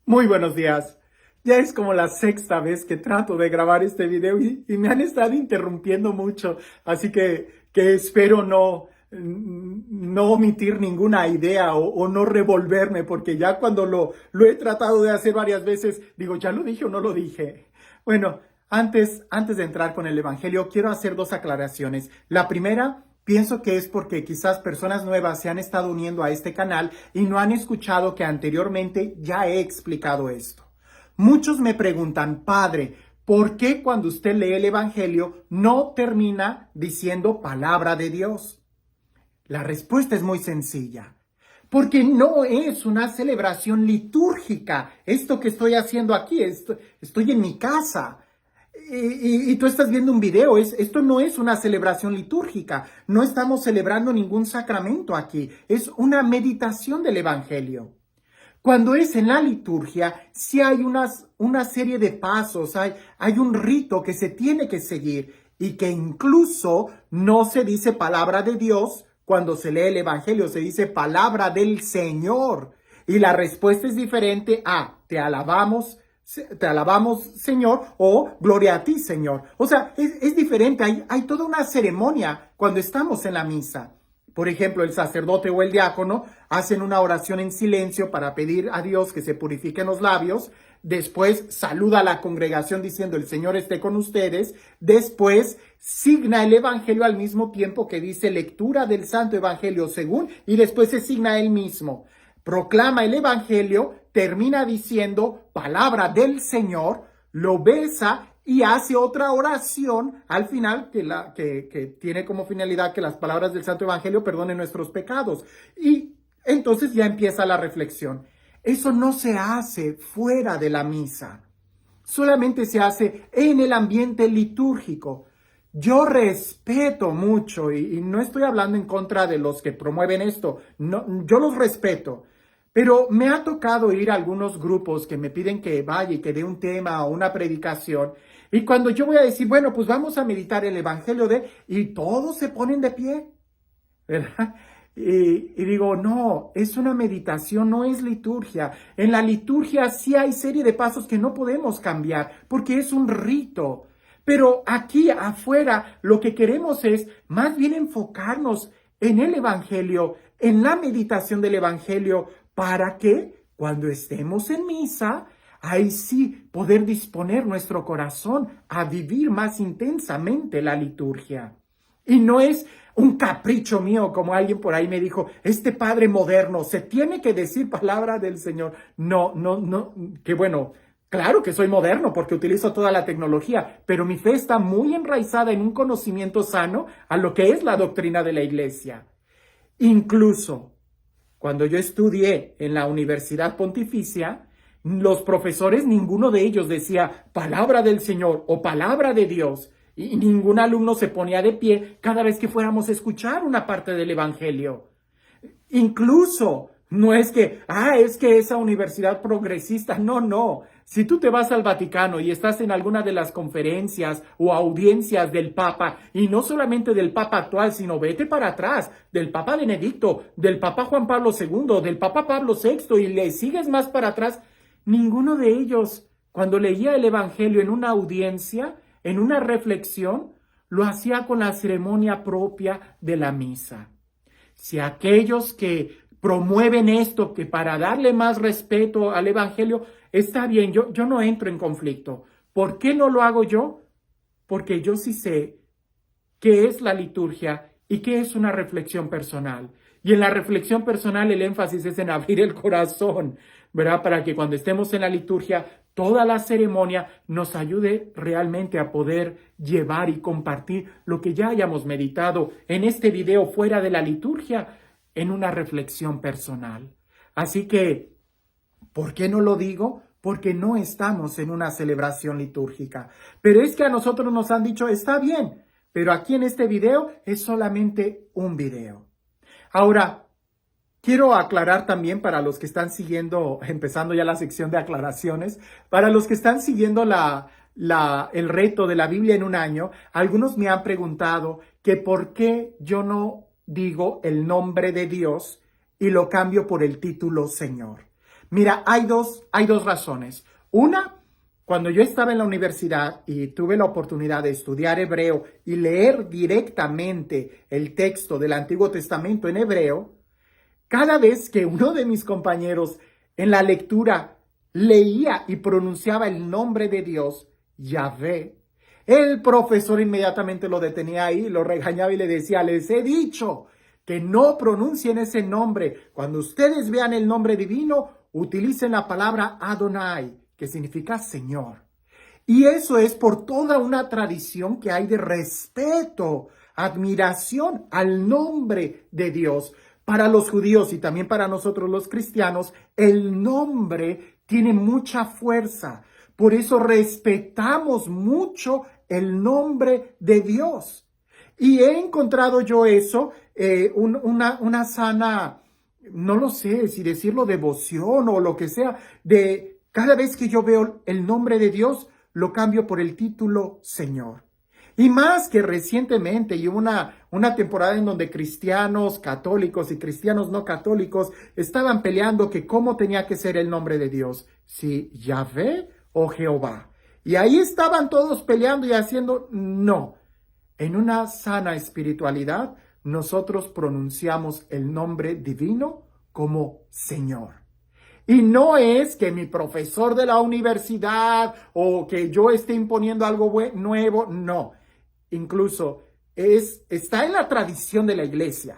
Muy buenos días. Ya es como la sexta vez que trato de grabar este video y me han estado interrumpiendo mucho, así que espero no omitir ninguna idea o no revolverme, porque ya cuando lo he tratado de hacer varias veces, digo, ¿ya lo dije o no lo dije? Bueno, antes de entrar con el Evangelio, quiero hacer dos aclaraciones. La primera, pienso que es porque quizás personas nuevas se han estado uniendo a este canal y no han escuchado que anteriormente ya he explicado esto. Muchos me preguntan, padre, ¿por qué cuando usted lee el Evangelio no termina diciendo palabra de Dios? La respuesta es muy sencilla. Porque no es una celebración litúrgica. Esto que estoy haciendo aquí, estoy en mi casa. Y tú estás viendo un video, esto no es una celebración litúrgica, no estamos celebrando ningún sacramento aquí, es una meditación del Evangelio. Cuando es en la liturgia, sí hay una serie de pasos, hay un rito que se tiene que seguir y que incluso no se dice palabra de Dios cuando se lee el Evangelio, se dice palabra del Señor. Y la respuesta es diferente a te alabamos Señor, o gloria a ti, Señor. O sea, es diferente, hay toda una ceremonia cuando estamos en la misa. Por ejemplo, el sacerdote o el diácono hacen una oración en silencio para pedir a Dios que se purifiquen los labios. Después saluda a la congregación diciendo el Señor esté con ustedes. Después signa el Evangelio al mismo tiempo que dice lectura del Santo Evangelio según, y después se signa él mismo. Proclama el Evangelio, termina diciendo palabra del Señor, lo besa y hace otra oración al final que tiene como finalidad que las palabras del Santo Evangelio perdonen nuestros pecados. Y entonces ya empieza la reflexión. Eso no se hace fuera de la misa, solamente se hace en el ambiente litúrgico. Yo respeto mucho y no estoy hablando en contra de los que promueven esto, no, yo los respeto. Pero me ha tocado ir a algunos grupos que me piden que vaya y que dé un tema o una predicación. Y cuando yo voy a decir, bueno, pues vamos a meditar el Evangelio y todos se ponen de pie, ¿verdad? Y digo, no, es una meditación, no es liturgia. En la liturgia sí hay serie de pasos que no podemos cambiar porque es un rito. Pero aquí afuera lo que queremos es más bien enfocarnos en el Evangelio, en la meditación del Evangelio, para que cuando estemos en misa, ahí sí poder disponer nuestro corazón a vivir más intensamente la liturgia. Y no es un capricho mío, como alguien por ahí me dijo, este padre moderno, se tiene que decir palabra del Señor. No, que bueno, claro que soy moderno porque utilizo toda la tecnología, pero mi fe está muy enraizada en un conocimiento sano a lo que es la doctrina de la Iglesia. Incluso cuando yo estudié en la Universidad Pontificia, los profesores, ninguno de ellos decía palabra del Señor o palabra de Dios, y ningún alumno se ponía de pie cada vez que fuéramos a escuchar una parte del Evangelio. Incluso, no es es que esa universidad progresista, no. Si tú te vas al Vaticano y estás en alguna de las conferencias o audiencias del Papa, y no solamente del Papa actual, sino vete para atrás, del Papa Benedicto, del Papa Juan Pablo II, del Papa Pablo VI, y le sigues más para atrás, ninguno de ellos, cuando leía el Evangelio en una audiencia, en una reflexión, lo hacía con la ceremonia propia de la misa. Si aquellos que promueven esto, que para darle más respeto al Evangelio, está bien, yo no entro en conflicto. ¿Por qué no lo hago yo? Porque yo sí sé qué es la liturgia y qué es una reflexión personal. Y en la reflexión personal el énfasis es en abrir el corazón, ¿verdad? Para que cuando estemos en la liturgia, toda la ceremonia nos ayude realmente a poder llevar y compartir lo que ya hayamos meditado en este video fuera de la liturgia, en una reflexión personal. Así que, ¿por qué no lo digo? Porque no estamos en una celebración litúrgica. Pero es que a nosotros nos han dicho, está bien, pero aquí en este video es solamente un video. Ahora, quiero aclarar también para los que están siguiendo, empezando ya la sección de aclaraciones, para los que están siguiendo el reto de la Biblia en un año, algunos me han preguntado que por qué yo no digo el nombre de Dios y lo cambio por el título Señor. Mira, hay dos razones. Una, cuando yo estaba en la universidad y tuve la oportunidad de estudiar hebreo y leer directamente el texto del Antiguo Testamento en hebreo, cada vez que uno de mis compañeros en la lectura leía y pronunciaba el nombre de Dios, Yahvé, el profesor inmediatamente lo detenía ahí, lo regañaba y le decía, les he dicho que no pronuncien ese nombre. Cuando ustedes vean el nombre divino, utilicen la palabra Adonai, que significa Señor. Y eso es por toda una tradición que hay de respeto, admiración al nombre de Dios. Para los judíos y también para nosotros los cristianos, el nombre tiene mucha fuerza. Por eso respetamos mucho el nombre de Dios. Y he encontrado yo eso, una sana, no lo sé si decirlo, devoción o lo que sea, de cada vez que yo veo el nombre de Dios, lo cambio por el título Señor. Y más que recientemente, y una temporada en donde cristianos católicos y cristianos no católicos estaban peleando que cómo tenía que ser el nombre de Dios, si Yahvé o Jehová. Y ahí estaban todos peleando y haciendo, no. En una sana espiritualidad, nosotros pronunciamos el nombre divino como Señor. Y no es que mi profesor de la universidad o que yo esté imponiendo algo nuevo, no. Incluso está en la tradición de la iglesia.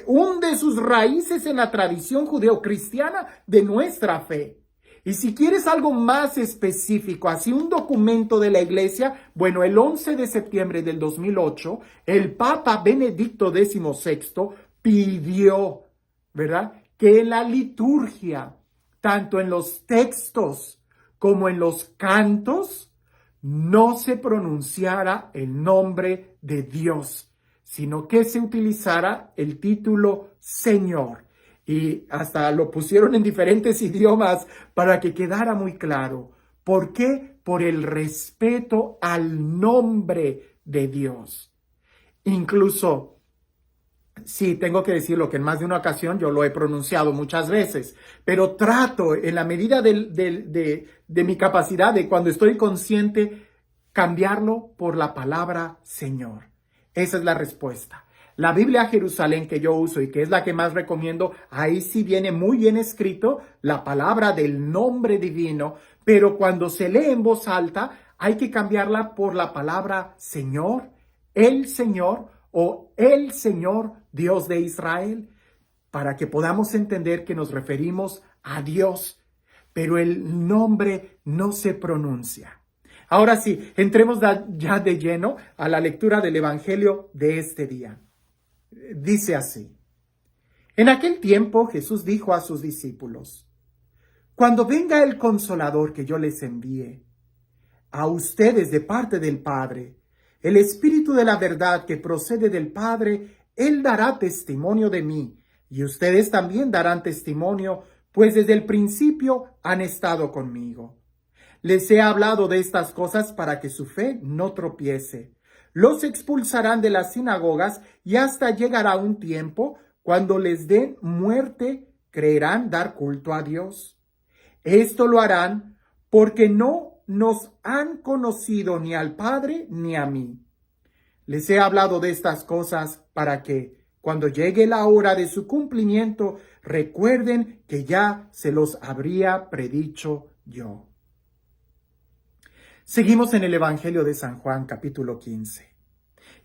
Hunde sus raíces en la tradición judeocristiana de nuestra fe. Y si quieres algo más específico, así un documento de la iglesia, bueno, el 11 de septiembre del 2008, el Papa Benedicto XVI pidió, ¿verdad?, que en la liturgia, tanto en los textos como en los cantos, no se pronunciara el nombre de Dios, sino que se utilizara el título Señor. Y hasta lo pusieron en diferentes idiomas para que quedara muy claro. ¿Por qué? Por el respeto al nombre de Dios. Incluso, sí, tengo que decirlo que en más de una ocasión yo lo he pronunciado muchas veces, pero trato en la medida de mi capacidad, de cuando estoy consciente, cambiarlo por la palabra Señor. Esa es la respuesta. La Biblia Jerusalén que yo uso y que es la que más recomiendo, ahí sí viene muy bien escrito la palabra del nombre divino, pero cuando se lee en voz alta hay que cambiarla por la palabra Señor, el Señor o el Señor Dios de Israel, para que podamos entender que nos referimos a Dios, pero el nombre no se pronuncia. Ahora sí, entremos ya de lleno a la lectura del Evangelio de este día. Dice así: en aquel tiempo Jesús dijo a sus discípulos, cuando venga el Consolador que yo les envíe a ustedes de parte del Padre, el Espíritu de la verdad que procede del Padre, Él dará testimonio de mí, y ustedes también darán testimonio, pues desde el principio han estado conmigo. Les he hablado de estas cosas para que su fe no tropiece. Los expulsarán de las sinagogas y hasta llegará un tiempo cuando les den muerte, creerán dar culto a Dios. Esto lo harán porque no nos han conocido ni al Padre ni a mí. Les he hablado de estas cosas para que, cuando llegue la hora de su cumplimiento, recuerden que ya se los habría predicho yo. Seguimos en el Evangelio de San Juan, capítulo 15.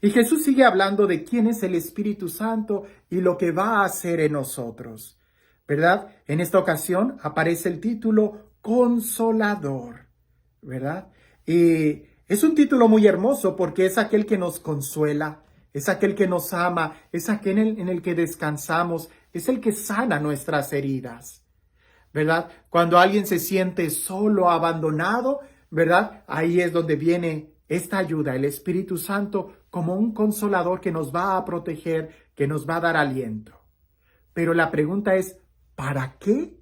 Y Jesús sigue hablando de quién es el Espíritu Santo y lo que va a hacer en nosotros, ¿verdad? En esta ocasión aparece el título Consolador, ¿verdad? Y es un título muy hermoso porque es aquel que nos consuela, es aquel que nos ama, es aquel en el que descansamos, es el que sana nuestras heridas, ¿verdad? Cuando alguien se siente solo, abandonado, ¿verdad? Ahí es donde viene esta ayuda, el Espíritu Santo, como un consolador que nos va a proteger, que nos va a dar aliento. Pero la pregunta es, ¿para qué?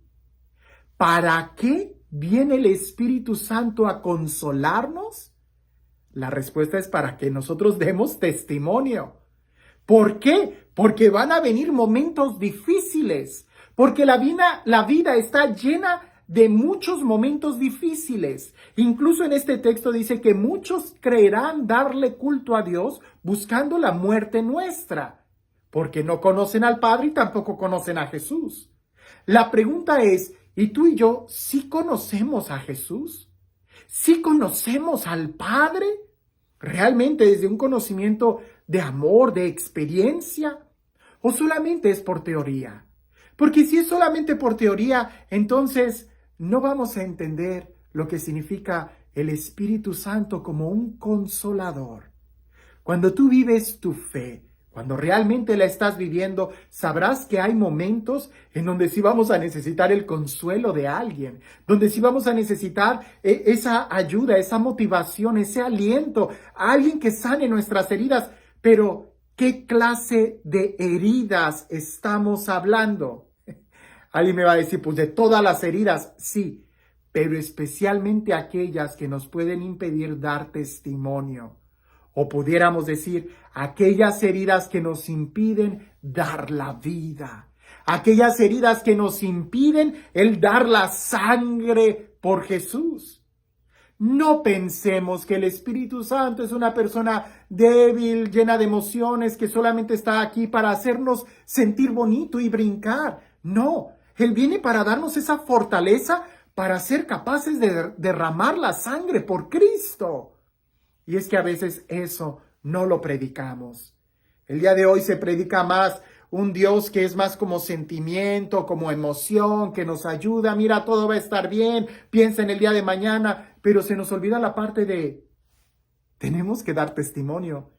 ¿Para qué viene el Espíritu Santo a consolarnos? La respuesta es para que nosotros demos testimonio. ¿Por qué? Porque van a venir momentos difíciles, porque la vida está llena de muchos momentos difíciles. Incluso en este texto dice que muchos creerán darle culto a Dios buscando la muerte nuestra, porque no conocen al Padre y tampoco conocen a Jesús. La pregunta es, ¿y tú y yo sí conocemos a Jesús? ¿Sí conocemos al Padre? ¿Realmente desde un conocimiento de amor, de experiencia? ¿O solamente es por teoría? Porque si es solamente por teoría, entonces no vamos a entender lo que significa el Espíritu Santo como un consolador. Cuando tú vives tu fe, cuando realmente la estás viviendo, sabrás que hay momentos en donde sí vamos a necesitar el consuelo de alguien, donde sí vamos a necesitar esa ayuda, esa motivación, ese aliento, alguien que sane nuestras heridas. Pero, ¿qué clase de heridas estamos hablando? Alguien me va a decir, pues de todas las heridas, sí, pero especialmente aquellas que nos pueden impedir dar testimonio. O pudiéramos decir, aquellas heridas que nos impiden dar la vida. Aquellas heridas que nos impiden el dar la sangre por Jesús. No pensemos que el Espíritu Santo es una persona débil, llena de emociones, que solamente está aquí para hacernos sentir bonito y brincar. No, Él viene para darnos esa fortaleza para ser capaces de derramar la sangre por Cristo. Y es que a veces eso no lo predicamos. El día de hoy se predica más un Dios que es más como sentimiento, como emoción, que nos ayuda. Mira, todo va a estar bien, piensa en el día de mañana, pero se nos olvida la parte de tenemos que dar testimonio,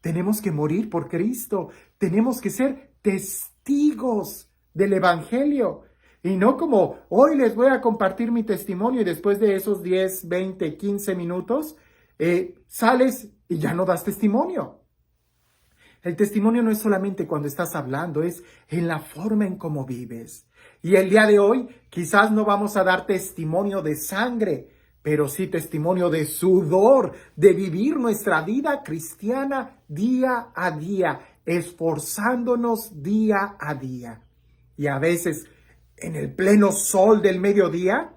tenemos que morir por Cristo, tenemos que ser testigos del Evangelio. Y no como hoy les voy a compartir mi testimonio y después de esos 10, 20, 15 minutos sales y ya no das testimonio. El testimonio no es solamente cuando estás hablando, es en la forma en cómo vives. Y el día de hoy quizás no vamos a dar testimonio de sangre, pero sí testimonio de sudor, de vivir nuestra vida cristiana día a día, esforzándonos día a día. Y a veces en el pleno sol del mediodía,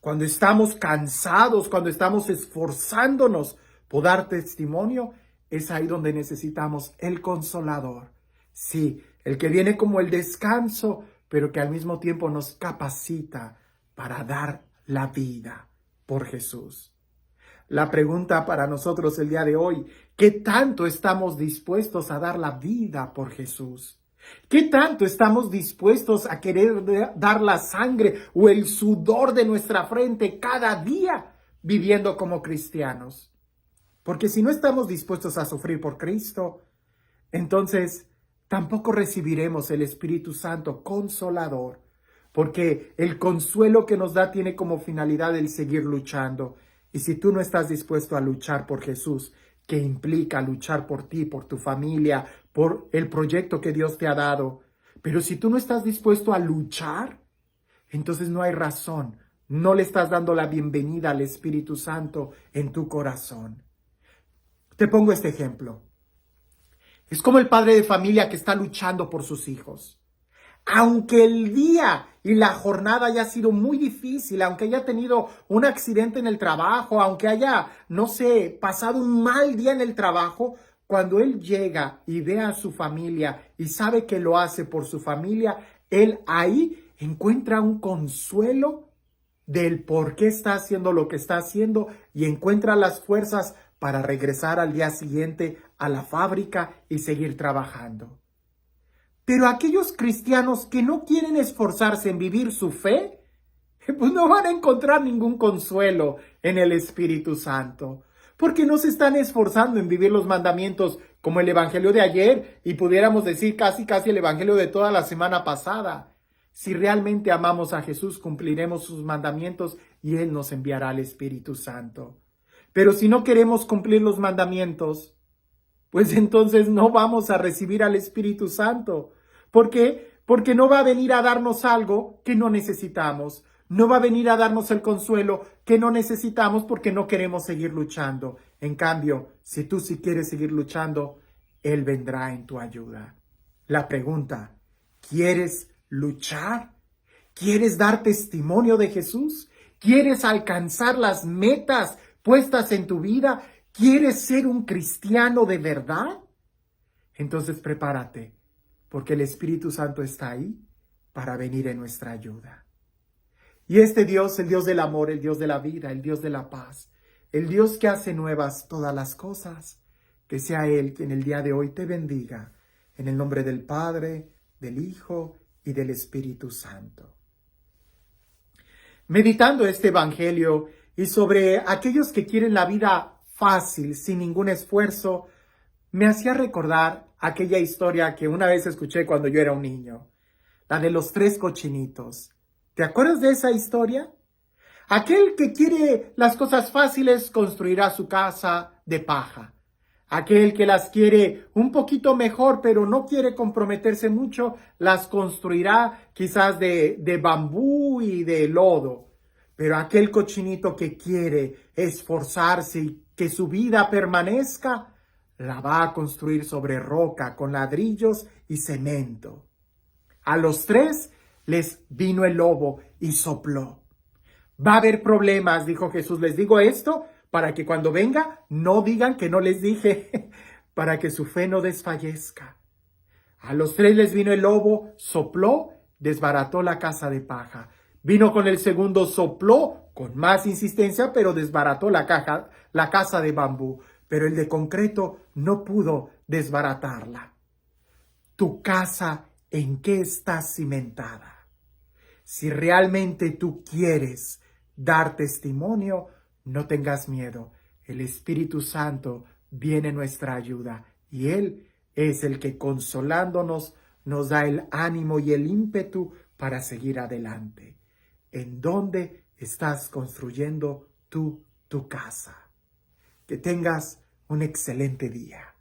cuando estamos cansados, cuando estamos esforzándonos por dar testimonio, es ahí donde necesitamos el consolador. Sí, el que viene como el descanso, pero que al mismo tiempo nos capacita para dar la vida por Jesús. La pregunta para nosotros el día de hoy, ¿qué tanto estamos dispuestos a dar la vida por Jesús? ¿Qué tanto estamos dispuestos a querer dar la sangre o el sudor de nuestra frente cada día viviendo como cristianos? Porque si no estamos dispuestos a sufrir por Cristo, entonces tampoco recibiremos el Espíritu Santo consolador, porque el consuelo que nos da tiene como finalidad el seguir luchando. Y si tú no estás dispuesto a luchar por Jesús, que implica luchar por ti, por tu familia, por el proyecto que Dios te ha dado, pero si tú no estás dispuesto a luchar, entonces no hay razón, no le estás dando la bienvenida al Espíritu Santo en tu corazón. Te pongo este ejemplo. Es como el padre de familia que está luchando por sus hijos. Aunque el día y la jornada haya sido muy difícil, aunque haya tenido un accidente en el trabajo, aunque haya, no sé, pasado un mal día en el trabajo, cuando él llega y ve a su familia y sabe que lo hace por su familia, él ahí encuentra un consuelo del por qué está haciendo lo que está haciendo y encuentra las fuerzas para regresar al día siguiente a la fábrica y seguir trabajando. Pero aquellos cristianos que no quieren esforzarse en vivir su fe, pues no van a encontrar ningún consuelo en el Espíritu Santo, porque no se están esforzando en vivir los mandamientos como el Evangelio de ayer y pudiéramos decir casi el Evangelio de toda la semana pasada. Si realmente amamos a Jesús, cumpliremos sus mandamientos y Él nos enviará al Espíritu Santo. Pero si no queremos cumplir los mandamientos, pues entonces no vamos a recibir al Espíritu Santo. ¿Por qué? Porque no va a venir a darnos algo que no necesitamos. No va a venir a darnos el consuelo que no necesitamos porque no queremos seguir luchando. En cambio, si tú sí quieres seguir luchando, Él vendrá en tu ayuda. La pregunta, ¿quieres luchar? ¿Quieres dar testimonio de Jesús? ¿Quieres alcanzar las metas puestas en tu vida? ¿Quieres ser un cristiano de verdad? Entonces prepárate, porque el Espíritu Santo está ahí para venir en nuestra ayuda. Y este Dios, el Dios del amor, el Dios de la vida, el Dios de la paz, el Dios que hace nuevas todas las cosas, que sea Él quien el día de hoy te bendiga, en el nombre del Padre, del Hijo y del Espíritu Santo. Meditando este evangelio y sobre aquellos que quieren la vida fácil, sin ningún esfuerzo, me hacía recordar aquella historia que una vez escuché cuando yo era un niño, la de los 3 cochinitos. ¿Te acuerdas de esa historia? Aquel que quiere las cosas fáciles construirá su casa de paja. Aquel que las quiere un poquito mejor, pero no quiere comprometerse mucho, las construirá quizás de bambú y de lodo. Pero aquel cochinito que quiere esforzarse y que su vida permanezca, la va a construir sobre roca, con ladrillos y cemento. A los 3 les vino el lobo y sopló. Va a haber problemas, dijo Jesús. Les digo esto para que cuando venga no digan que no les dije, para que su fe no desfallezca. A los 3 les vino el lobo, sopló, desbarató la casa de paja. Vino con el segundo, sopló, con más insistencia, pero desbarató la casa de bambú. Pero el de concreto no pudo desbaratarla. Tu casa, ¿en qué está cimentada? Si realmente tú quieres dar testimonio, no tengas miedo. El Espíritu Santo viene en nuestra ayuda y Él es el que consolándonos nos da el ánimo y el ímpetu para seguir adelante. ¿En dónde estás construyendo tú tu casa? Que tengas un excelente día.